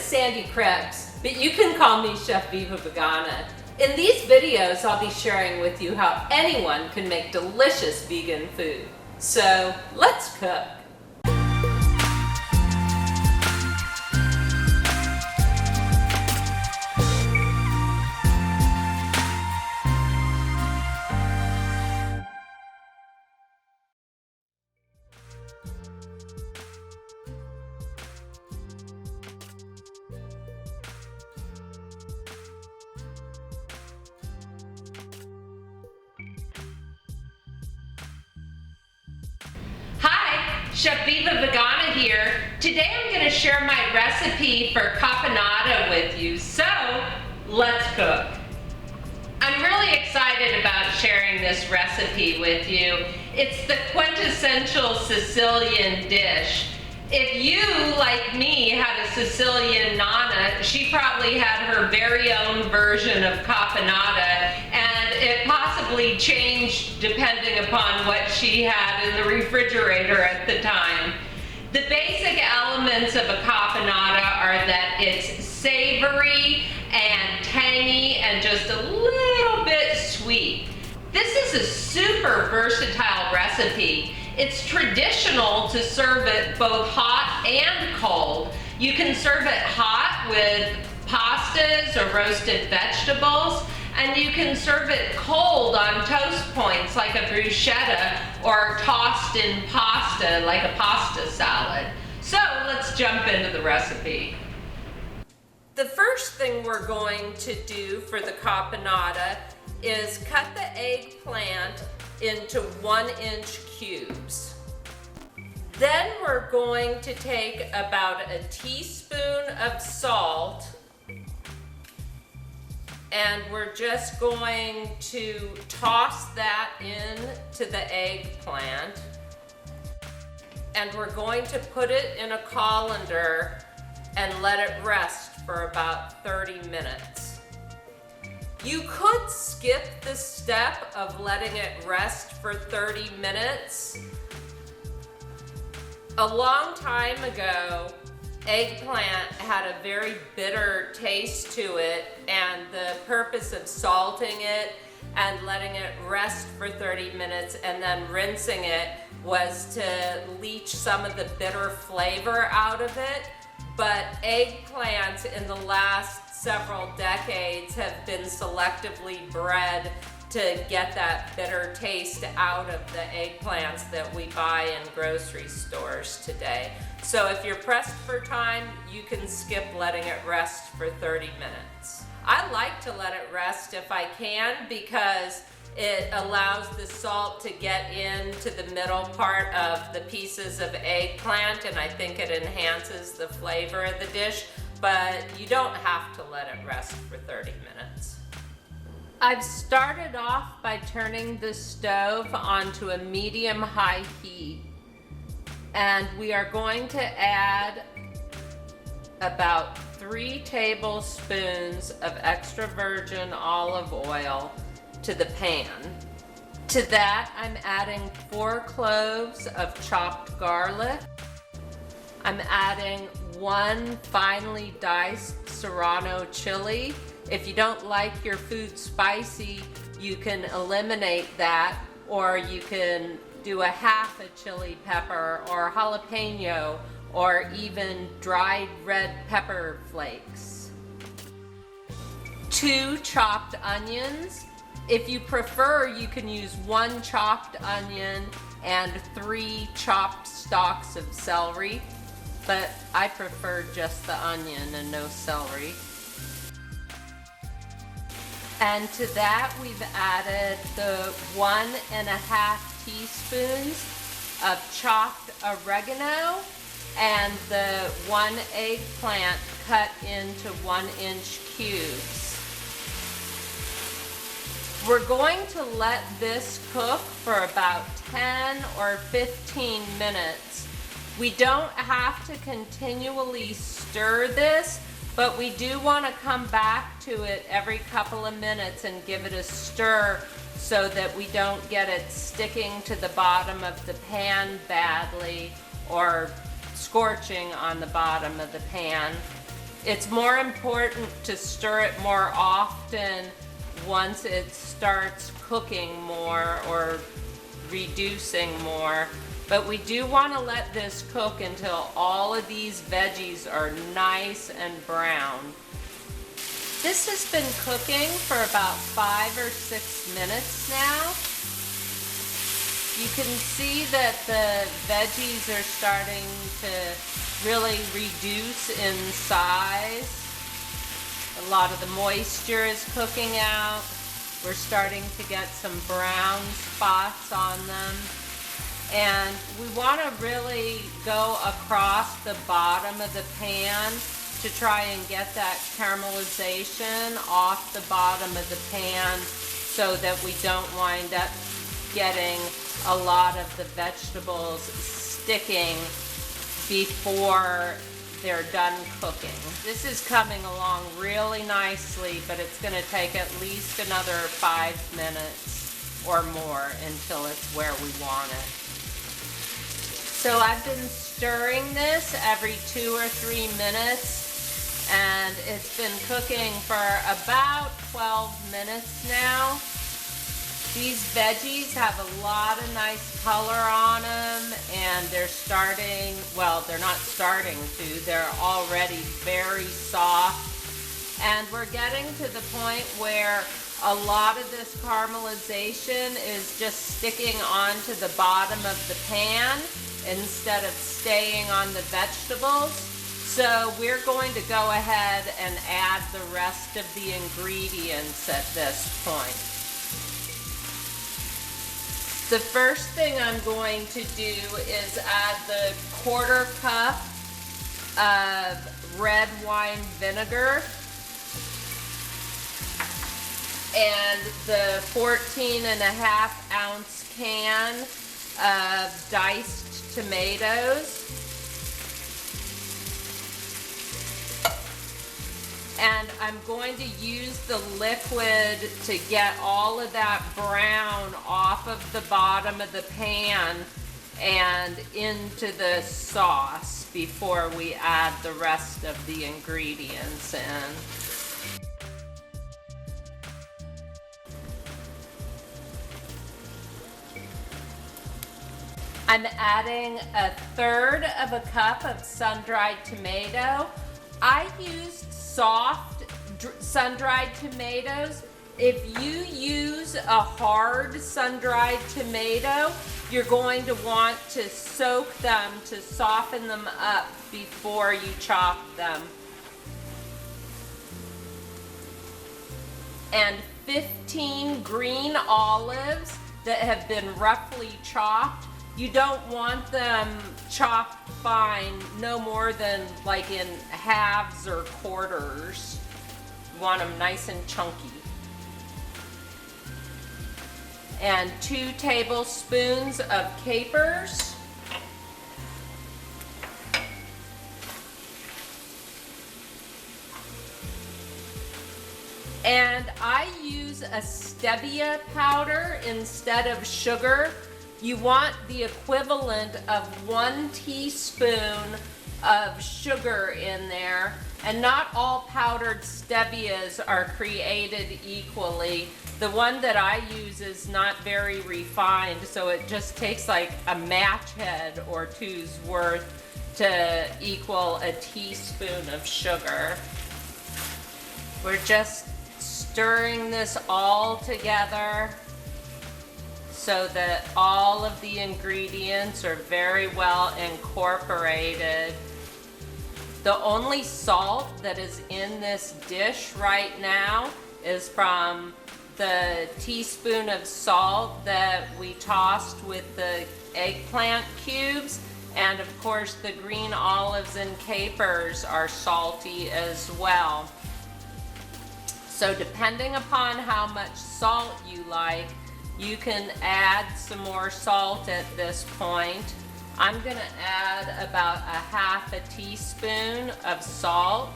Sandy Krebs, but you can call me Chef Viva Vegana. In these videos, I'll be sharing with you how anyone can make delicious vegan food. So, let's cook. Chef Viva Vegana here. Today I'm going to share my recipe for caponata with you, so let's cook. I'm really excited about sharing this recipe with you. It's the quintessential Sicilian dish. If you, like me, had a Sicilian nonna, she probably had her very own version of caponata, and it possibly changed depending upon what she had in the refrigerator at the time. The basic elements of a caponata are that it's savory and tangy and just a little bit sweet. This is a super versatile recipe. It's traditional to serve it both hot and cold. You can serve it hot with pastas or roasted vegetables, and you can serve it cold on toast points like a bruschetta or tossed in pasta like a pasta salad. So let's jump into the recipe. The first thing we're going to do for the caponata is cut the eggplant into 1-inch cubes. Then we're going to take about a teaspoon of salt, and we're just going to toss that into the eggplant, and we're going to put it in a colander and let it rest for about 30 minutes. You could skip the step of letting it rest for 30 minutes. A long time ago, eggplant had a very bitter taste to it, and the purpose of salting it and letting it rest for 30 minutes and then rinsing it was to leach some of the bitter flavor out of it. But eggplants in the last several decades have been selectively bred to get that bitter taste out of the eggplants that we buy in grocery stores today. So if you're pressed for time, you can skip letting it rest for 30 minutes. I like to let it rest if I can because it allows the salt to get into the middle part of the pieces of eggplant, and I think it enhances the flavor of the dish, but you don't have to let it rest for 30 minutes. I've started off by turning the stove onto a medium-high heat, and we are going to add about 3 tablespoons of extra virgin olive oil to the pan. To that, I'm adding 4 cloves of chopped garlic. I'm adding 1 finely diced serrano chili. If you don't like your food spicy, you can eliminate that, or you can do a half a chili pepper or jalapeno or even dried red pepper flakes. 2 chopped onions. If you prefer, you can use 1 chopped onion and 3 chopped stalks of celery, but I prefer just the onion and no celery. And to that, we've added the 1½ teaspoons of chopped oregano and the 1 eggplant cut into 1-inch cubes. We're going to let this cook for about 10 or 15 minutes. We don't have to continually stir this, but we do want to come back to it every couple of minutes and give it a stir so that we don't get it sticking to the bottom of the pan badly or scorching on the bottom of the pan. It's more important to stir it more often once it starts cooking more or reducing more. But we do want to let this cook until all of these veggies are nice and brown. This has been cooking for about 5 or 6 minutes now. You can see that the veggies are starting to really reduce in size. A lot of the moisture is cooking out. We're starting to get some brown spots on them. And we want to really go across the bottom of the pan to try and get that caramelization off the bottom of the pan so that we don't wind up getting a lot of the vegetables sticking before they're done cooking. This is coming along really nicely, but it's going to take at least another 5 minutes or more until it's where we want it. So I've been stirring this every 2 or 3 minutes, and it's been cooking for about 12 minutes now. These veggies have a lot of nice color on them, and they're starting, well, they're not starting to, they're already very soft. And we're getting to the point where a lot of this caramelization is just sticking onto the bottom of the pan instead of staying on the vegetables. So we're going to go ahead and add the rest of the ingredients at this point. The first thing I'm going to do is add the 1/4 cup of red wine vinegar and the 14.5 ounce can of diced tomatoes. And I'm going to use the liquid to get all of that brown off of the bottom of the pan and into the sauce before we add the rest of the ingredients in. I'm adding 1/3 of a cup of sun-dried tomato. I used soft sun-dried tomatoes. If you use a hard sun-dried tomato, you're going to want to soak them to soften them up before you chop them. And 15 green olives that have been roughly chopped. You don't want them chopped fine, no more than like in halves or quarters. You want them nice and chunky. And 2 tablespoons of capers. And I use a stevia powder instead of sugar. You want the equivalent of 1 teaspoon of sugar in there, and not all powdered stevias are created equally. The one that I use is not very refined, so it just takes like a match head or two's worth to equal a teaspoon of sugar. We're just stirring this all together so that all of the ingredients are very well incorporated. The only salt that is in this dish right now is from the teaspoon of salt that we tossed with the eggplant cubes, and of course the green olives and capers are salty as well. So depending upon how much salt you like, you can add some more salt at this point. I'm gonna add about 1/2 teaspoon of salt.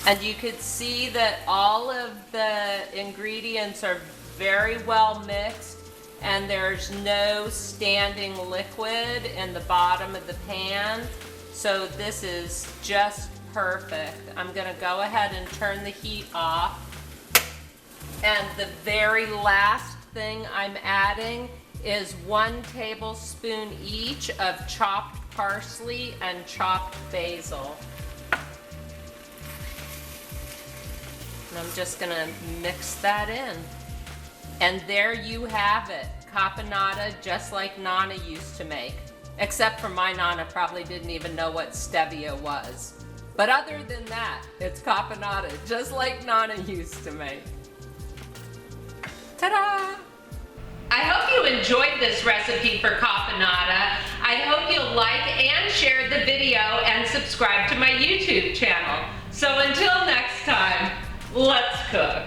And you could see that all of the ingredients are very well mixed and there's no standing liquid in the bottom of the pan. So this is just perfect. I'm gonna go ahead and turn the heat off. And the very last thing I'm adding is 1 tablespoon each of chopped parsley and chopped basil. And I'm just gonna mix that in. And there you have it, caponata just like Nana used to make. Except for my Nana probably didn't even know what stevia was. But other than that, it's caponata just like Nana used to make. Ta-da! I hope you enjoyed this recipe for caponata. I hope you'll like and share the video and subscribe to my YouTube channel. So until next time, let's cook.